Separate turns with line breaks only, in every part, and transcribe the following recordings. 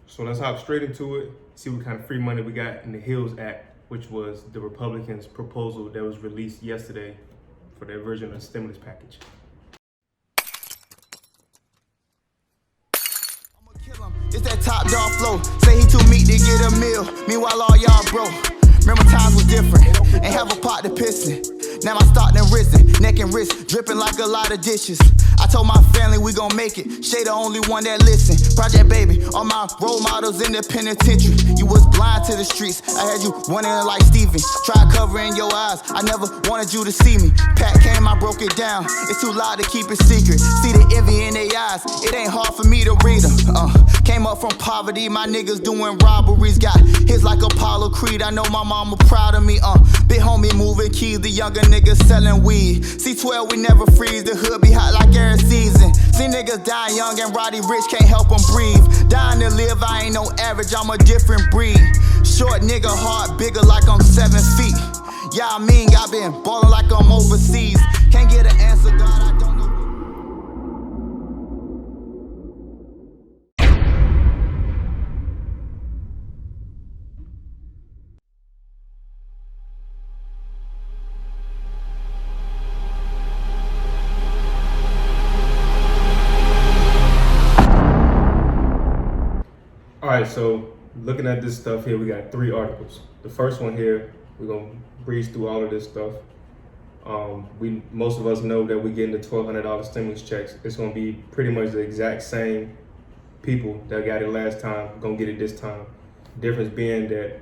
So let's hop straight into it, see what kind of free money we got in the HILS Act, which was the Republicans' proposal that was released yesterday for their version of the stimulus package.
It's that top dog flow. Say he too meat to get a meal. Meanwhile, all y'all broke. Remember times was different. Ain't have a pot to piss in. Now my stock done risen. Neck and wrist dripping like a lot of dishes. I told my family we gon' make it. Shay the only one that listen. Project Baby, all my role models in the penitentiary. You was blind to the streets. I had you running like Steven. Try covering your eyes. I never wanted you to see me. Pat came, I broke it down. It's too loud to keep it secret. See the envy in their eyes. It ain't hard for me to read them. Came up from poverty. My niggas doing robberies. Got hits like Apollo Creed. I know my mama proud of me. Big homie moving keys. The younger niggas selling weed. C12, we never freeze. The hood be hot like every season. See niggas die young and Roddy Rich can't help them breathe. Dying to live, I ain't no average, I'm a different breed. Short nigga, heart bigger like I'm 7 feet. Yeah, I mean, I been ballin' like I'm overseas. Can't get an answer, God, I don't know.
All right, so looking at this stuff here, we got 3 articles. The first one here, we're gonna breeze through all of this stuff. Most of us know that we're getting the $1,200 stimulus checks. It's gonna be pretty much the exact same people that got it last time, gonna get it this time. Difference being that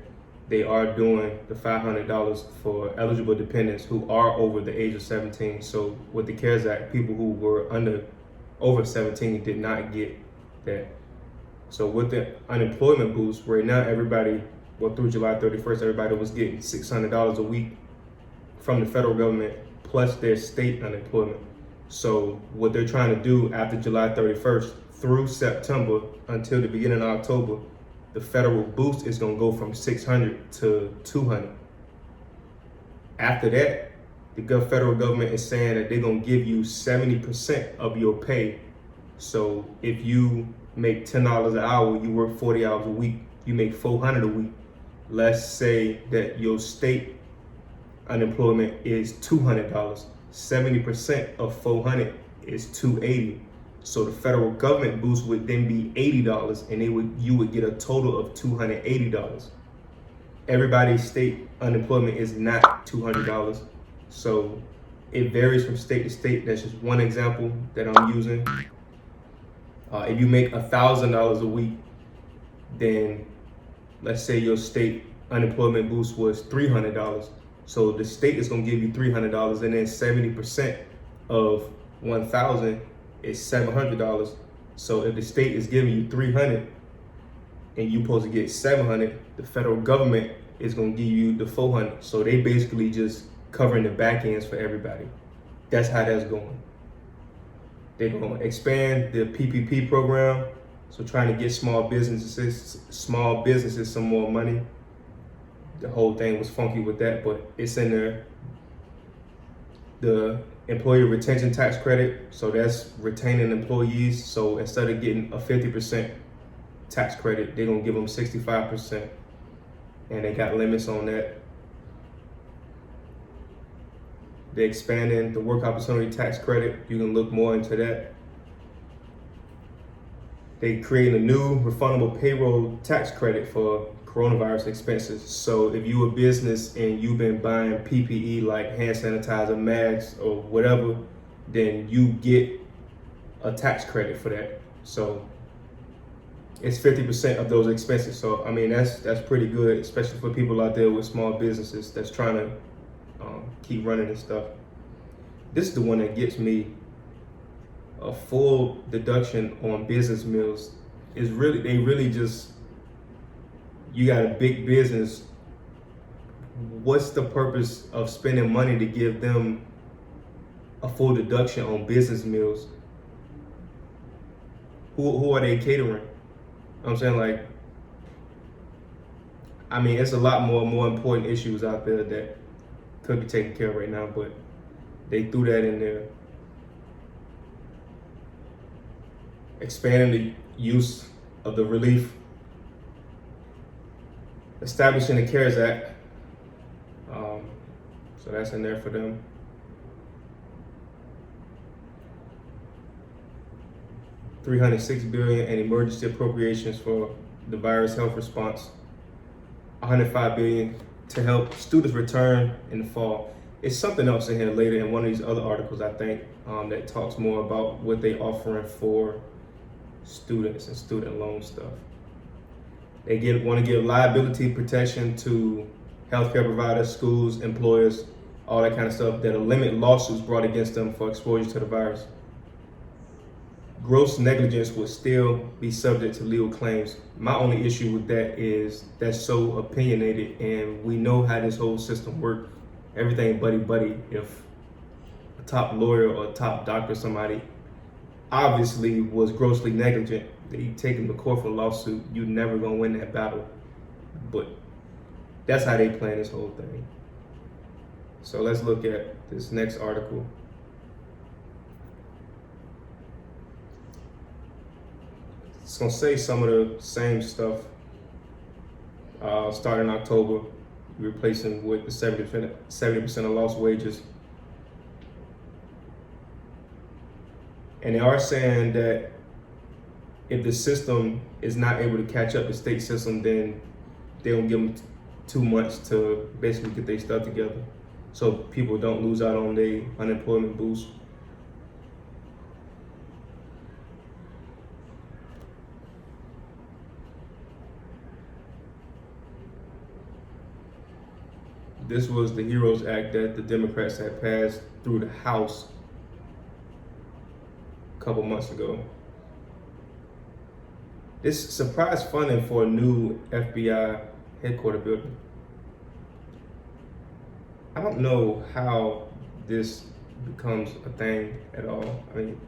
they are doing the $500 for eligible dependents who are over the age of 17. So with the CARES Act, people who were over 17 did not get that. So with the unemployment boost, right now everybody, through July 31st, everybody was getting $600 a week from the federal government plus their state unemployment. So what they're trying to do after July 31st through September until the beginning of October, the federal boost is gonna go from 600 to 200. After that, the federal government is saying that they're gonna give you 70% of your pay. So if you make $10 an hour, you work 40 hours a week, you make $400 a week. Let's say that your state unemployment is $200. 70% of 400 is $280. So the federal government boost would then be $80, and you would get a total of $280. Everybody's state unemployment is not $200, so it varies from state to state. That's just one example that I'm using. If you make $1,000 a week, then let's say your state unemployment boost was $300. So the state is gonna give you $300, and then 70% of 1,000 is $700. So if the state is giving you 300 and you're supposed to get 700, the federal government is gonna give you the 400. So they basically just covering the back ends for everybody. That's how that's going. They're going to expand the PPP program, so trying to get small businesses some more money. The whole thing was funky with that, but it's in there. The employee retention tax credit, so that's retaining employees. So instead of getting a 50% tax credit, they're going to give them 65%, and they got limits on that. They're expanding the work opportunity tax credit. You can look more into that. They create a new refundable payroll tax credit for coronavirus expenses. So if you're a business and you've been buying PPE like hand sanitizer, masks, or whatever, then you get a tax credit for that. So it's 50% of those expenses. So I mean, that's pretty good, especially for people out there with small businesses that's trying to keep running and stuff. This is the one that gets me. A full deduction on business meals is really just, you got a big business. What's the purpose of spending money to give them a full deduction on business meals? Who are they catering? I'm saying, like, I mean, it's a lot more important issues out there that could be taken care of right now, but they threw that in there. Expanding the use of the relief establishing the CARES Act. So that's in there for them. $306 billion in emergency appropriations for the virus health response. $105 billion to help students return in the fall. It's something else in here later in one of these other articles, I think, that talks more about what they offering for students and student loan stuff. They want to give liability protection to healthcare providers, schools, employers, all that kind of stuff that'll limit lawsuits brought against them for exposure to the virus. Gross negligence would still be subject to legal claims. My only issue with that is that's so opinionated, and we know how this whole system works. Everything buddy. If a top lawyer or a top doctor, somebody obviously was grossly negligent, they take him to court for a lawsuit, you're never gonna win that battle. But that's how they plan this whole thing. So let's look at this next article. It's gonna say some of the same stuff. Starting in October, replacing with the 70% of lost wages. And they are saying that if the system is not able to catch up the state system, then they'll give them 2 months to basically get their stuff together, so people don't lose out on their unemployment boost. This was the HEROES Act that the Democrats had passed through the House a couple months ago. This surprise funding for a new FBI headquarters building. I don't know how this becomes a thing at all. I mean,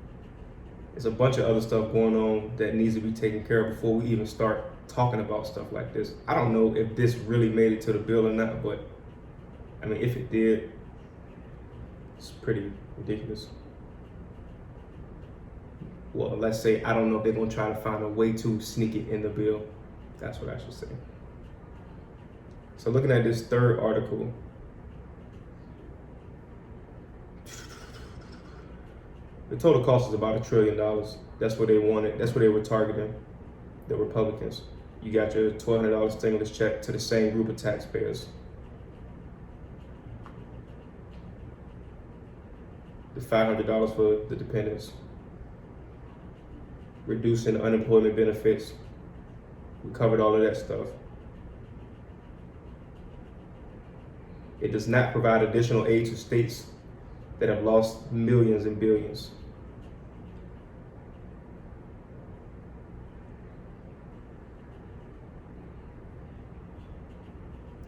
there's a bunch of other stuff going on that needs to be taken care of before we even start talking about stuff like this. I don't know if this really made it to the bill or not, but I mean, if it did, it's pretty ridiculous. Well, let's say, I don't know if they're gonna try to find a way to sneak it in the bill. That's what I should say. So looking at this third article, the total cost is about $1 trillion. That's what they wanted. That's what they were targeting, the Republicans. You got your $1,200 stimulus check to the same group of taxpayers. The $500 for the dependents. Reducing unemployment benefits. We covered all of that stuff. It does not provide additional aid to states that have lost millions and billions.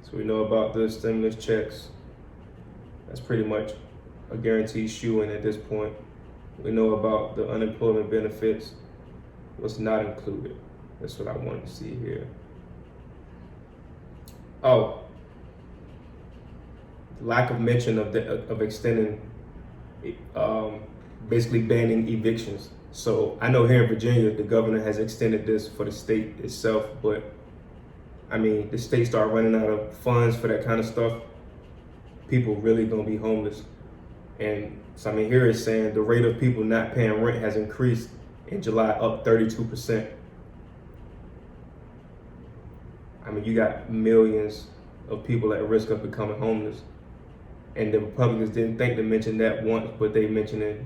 So we know about the stimulus checks. That's pretty much a guaranteed shoo-in at this point. We know about the unemployment benefits. What's not included? That's what I wanted to see here. Oh, lack of mention of extending, basically banning evictions. So I know here in Virginia, the governor has extended this for the state itself, but I mean, the state start running out of funds for that kind of stuff, people really gonna be homeless. And so I mean, here it's saying the rate of people not paying rent has increased in July, up 32%. I mean, you got millions of people at risk of becoming homeless. And the Republicans didn't think to mention that once, but they mentioned it.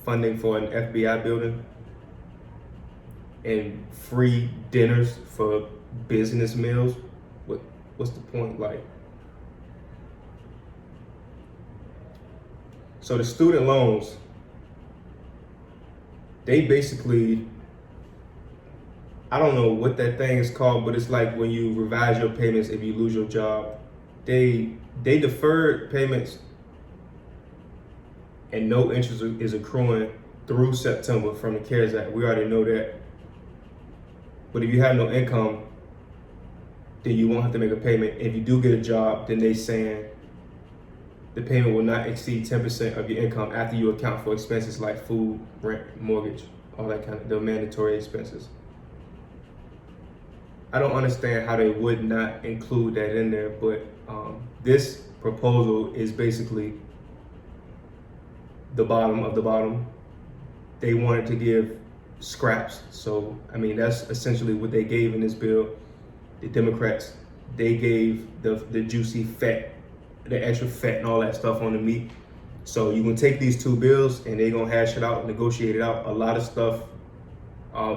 Funding for an FBI building and free dinners for business meals. What's the point? Like, so the student loans, they basically, I don't know what that thing is called, but it's like when you revise your payments if you lose your job. They deferred payments and no interest is accruing through September from the CARES Act. We already know that. But if you have no income, then you won't have to make a payment. If you do get a job, then they saying the payment will not exceed 10% of your income after you account for expenses like food, rent, mortgage, all that kind of the mandatory expenses. I don't understand how they would not include that in there, but this proposal is basically the bottom of the bottom. They wanted to give scraps. So, I mean, that's essentially what they gave in this bill. The Democrats, they gave the juicy fat, the extra fat and all that stuff on the meat. So you can take these two bills and they're gonna hash it out, negotiate it out. A lot of stuff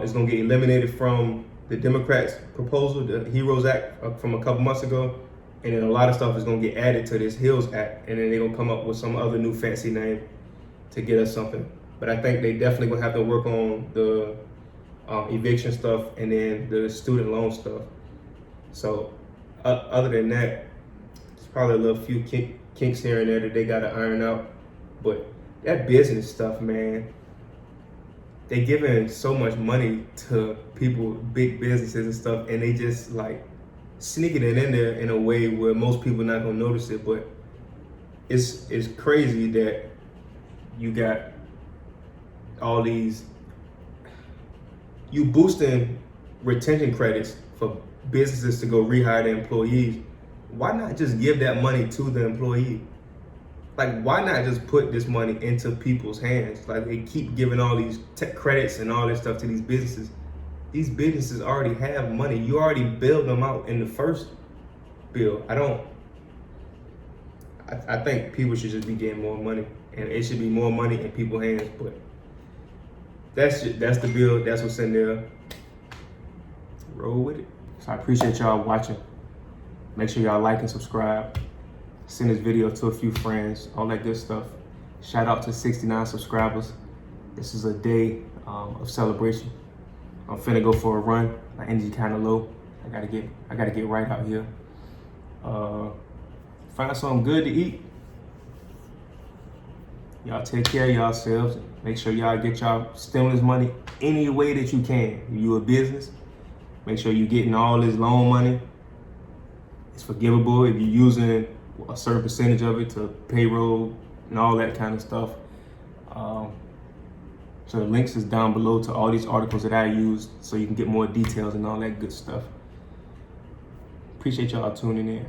is gonna get eliminated from the Democrats' proposal, the HEROES Act from a couple months ago. And then a lot of stuff is gonna get added to this HILLS Act. And then they're gonna come up with some other new fancy name to get us something. But I think they definitely gonna have to work on the eviction stuff and then the student loan stuff. So other than that, it's probably a little few kinks here and there that they gotta iron out. But that business stuff, man, they giving so much money to people, big businesses and stuff, and they just like sneaking it in there in a way where most people not gonna notice it. But it's crazy that you got all these, you boosting retention credits for businesses to go rehire their employees. Why not just give that money to the employee? Like, why not just put this money into people's hands? Like, they keep giving all these tech credits and all this stuff to these businesses. These businesses already have money. You already bailed them out in the first bill. I think people should just be getting more money, and it should be more money in people's hands. But that's the bill. That's what's in there. Roll with it. So I appreciate y'all watching. Make sure y'all like and subscribe. Send this video to a few friends, all that good stuff. Shout out to 69 subscribers. This is a day of celebration. I'm finna go for a run. My energy kind of low. I gotta get right out here. Find something good to eat. Y'all take care of yourselves. Make sure y'all get y'all stimulus money any way that you can. If you a business, make sure you're getting all this loan money. It's forgivable if you're using a certain percentage of it to payroll and all that kind of stuff. So the links is down below to all these articles that I used so you can get more details and all that good stuff. Appreciate y'all tuning in.